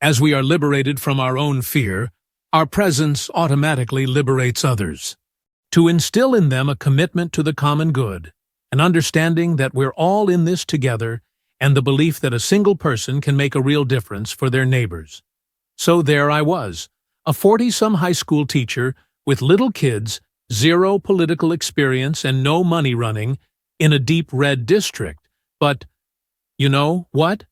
As we are liberated from our own fear, our presence automatically liberates others. To instill in them a commitment to the common good, an understanding that we're all in this together, and the belief that a single person can make a real difference for their neighbors. So there I was, a 40-some high school teacher with little kids, zero political experience and no money running, in a deep red district. But, you know what?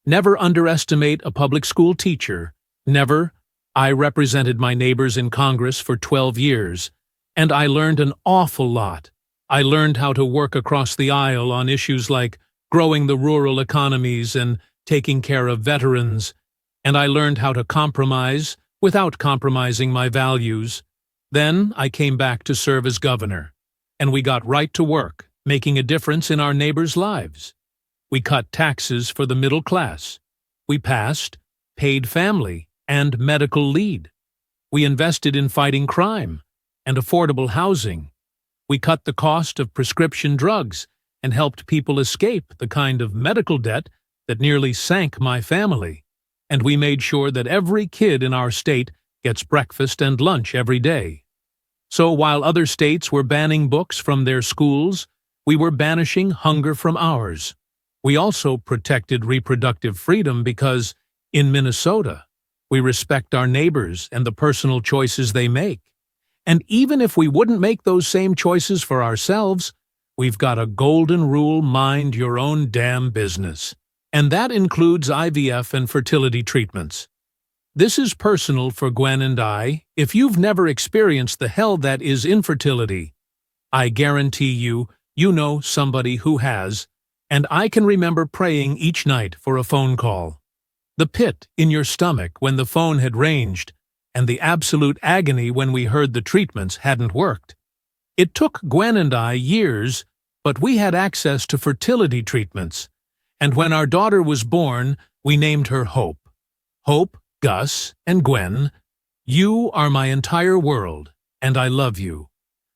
Never underestimate a public school teacher. Never. I represented my neighbors in Congress for 12 years, and I learned an awful lot. I learned how to work across the aisle on issues like growing the rural economies and taking care of veterans, and I learned how to compromise without compromising my values. Then I came back to serve as governor, and we got right to work, making a difference in our neighbors' lives. We cut taxes for the middle class. We passed paid family and medical leave. We invested in fighting crime and affordable housing. We cut the cost of prescription drugs and helped people escape the kind of medical debt that nearly sank my family. And we made sure that every kid in our state gets breakfast and lunch every day. So while other states were banning books from their schools, we were banishing hunger from ours. We also protected reproductive freedom because, in Minnesota, we respect our neighbors and the personal choices they make. And even if we wouldn't make those same choices for ourselves, we've got a golden rule: mind your own damn business. And that includes IVF and fertility treatments. This is personal for Gwen and I. If you've never experienced the hell that is infertility, I guarantee you know somebody who has, and I can remember praying each night for a phone call. The pit in your stomach when the phone had ranged, and the absolute agony when we heard the treatments hadn't worked. It took Gwen and I years, but we had access to fertility treatments. And when our daughter was born, we named her Hope. Hope, Gus, and Gwen, you are my entire world, and I love you.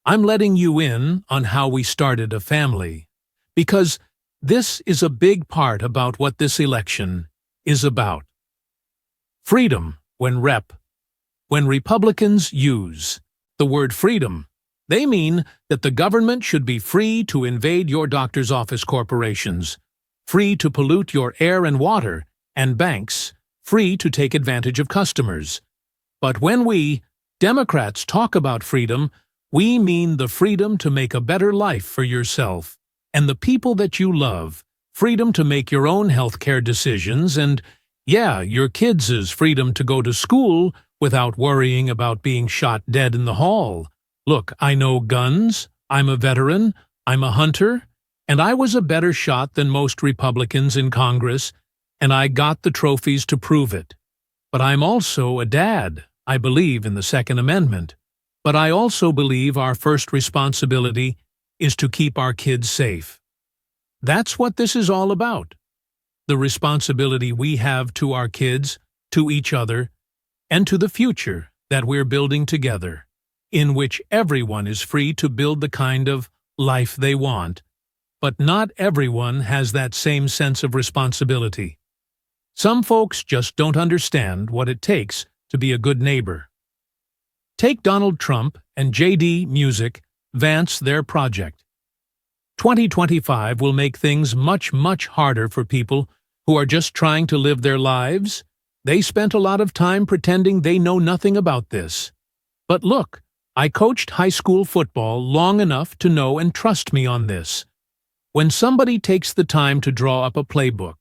I'm letting you in on how we started a family, because this is a big part about what this election is about. Freedom. When Republicans use the word freedom, they mean that the government should be free to invade your doctor's office corporations, free to pollute your air and water, and banks, free to take advantage of customers. But when we, Democrats, talk about freedom, we mean the freedom to make a better life for yourself and the people that you love, freedom to make your own healthcare decisions, and, yeah, your kids' freedom to go to school without worrying about being shot dead in the hall. Look, I know guns, I'm a veteran, I'm a hunter, and I was a better shot than most Republicans in Congress, and I got the trophies to prove it. But I'm also a dad. I believe in the Second Amendment. But I also believe our first responsibility is to keep our kids safe. That's what this is all about. The responsibility we have to our kids, to each other, and to the future that we're building together, in which everyone is free to build the kind of life they want. But not everyone has that same sense of responsibility. Some folks just don't understand what it takes to be a good neighbor. Take Donald Trump and J.D. Music, Vance, their project. 2025 will make things much, much harder for people who are just trying to live their lives. They spent a lot of time pretending they know nothing about this. But look, I coached high school football long enough to know and trust me on this. When somebody takes the time to draw up a playbook,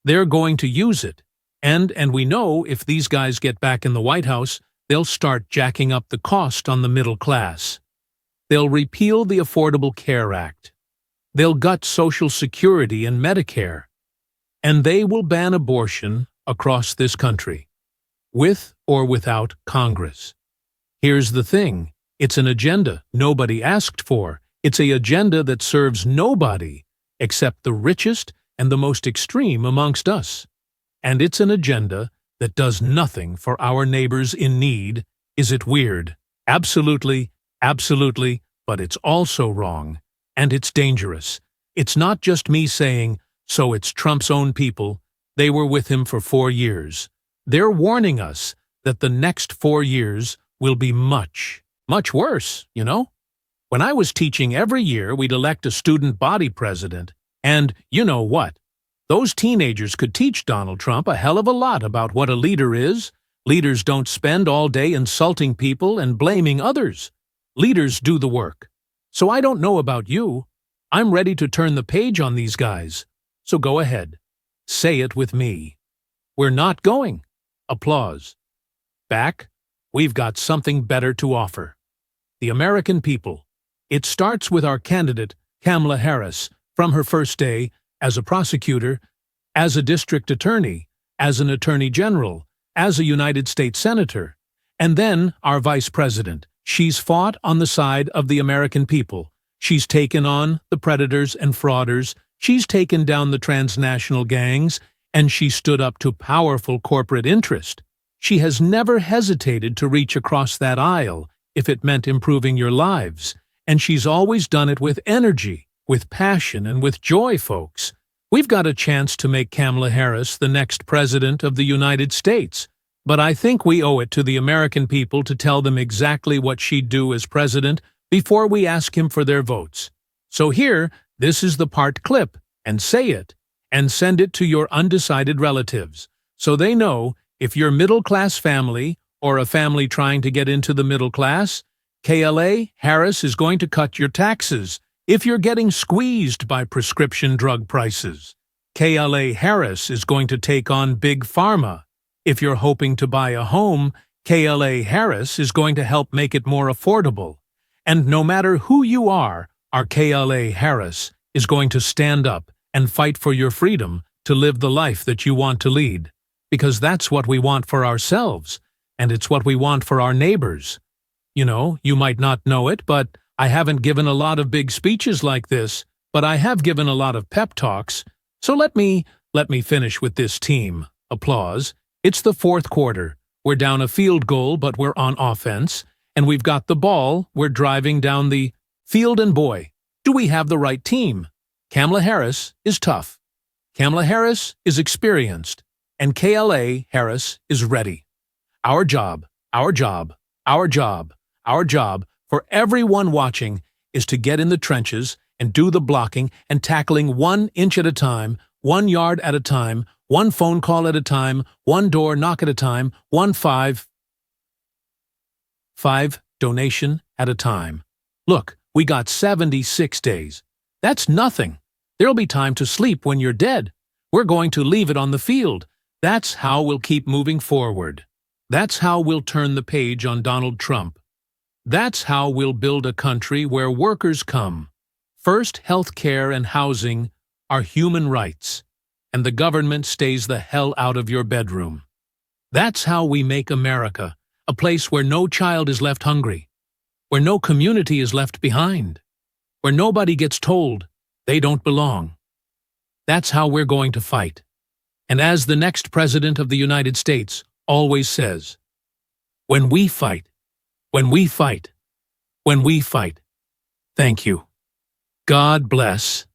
they're going to use it. And we know if these guys get back in the White House, they'll start jacking up the cost on the middle class. They'll repeal the Affordable Care Act. They'll gut Social Security and Medicare. And they will ban abortion across this country, with or without Congress. Here's the thing. It's an agenda nobody asked for. It's an agenda that serves nobody except the richest and the most extreme amongst us. And it's an agenda that does nothing for our neighbors in need. Is it weird? Absolutely, absolutely, but it's also wrong. And it's dangerous. It's not just me saying, so it's Trump's own people. They were with him for 4 years. They're warning us that the next 4 years will be much, much worse, you know? When I was teaching, every year we'd elect a student body president, and you know what? Those teenagers could teach Donald Trump a hell of a lot about what a leader is. Leaders don't spend all day insulting people and blaming others. Leaders do the work. So I don't know about you. I'm ready to turn the page on these guys. So go ahead. Say it with me. We're not going. Applause. Back, we've got something better to offer. The American people. It starts with our candidate, Kamala Harris, from her first day as a prosecutor, as a district attorney, as an attorney general, as a United States senator, and then our vice president. She's fought on the side of the American people. She's taken on the predators and frauders. She's taken down the transnational gangs, and she stood up to powerful corporate interest. She has never hesitated to reach across that aisle if it meant improving your lives, and she's always done it with energy, with passion, and with joy, folks. We've got a chance to make Kamala Harris the next president of the United States, but I think we owe it to the American people to tell them exactly what she'd do as president before we ask him for their votes. So here, this is the part clip, and say it, and send it to your undecided relatives, so they know if you're middle-class family or a family trying to get into the middle class, KLA Harris is going to cut your taxes. If you're getting squeezed by prescription drug prices, KLA Harris is going to take on Big Pharma. If you're hoping to buy a home, KLA Harris is going to help make it more affordable. And no matter who you are, our KLA Harris is going to stand up and fight for your freedom to live the life that you want to lead. Because that's what we want for ourselves, and it's what we want for our neighbors. You know, you might not know it, but I haven't given a lot of big speeches like this, but I have given a lot of pep talks. So let me finish with this team. Applause. It's the fourth quarter. We're down a field goal, but we're on offense, and we've got the ball. We're driving down the field, and boy, do we have the right team. Kamala Harris is tough. Kamala Harris is experienced, and KLA Harris is ready. Our job, our job, our job, our job for everyone watching is to get in the trenches and do the blocking and tackling 1 inch at a time, 1 yard at a time, 1 phone call at a time, 1 door knock at a time, 1 five donation at a time. Look, we got 76 days. That's nothing. There'll be time to sleep when you're dead. We're going to leave it on the field. That's how we'll keep moving forward. That's how we'll turn the page on Donald Trump. That's how we'll build a country where workers come. First, health care and housing are human rights, and the government stays the hell out of your bedroom. That's how we make America a place where no child is left hungry, where no community is left behind, where nobody gets told they don't belong. That's how we're going to fight. And as the next president of the United States always says, when we fight, when we fight, when we fight. Thank you. God bless.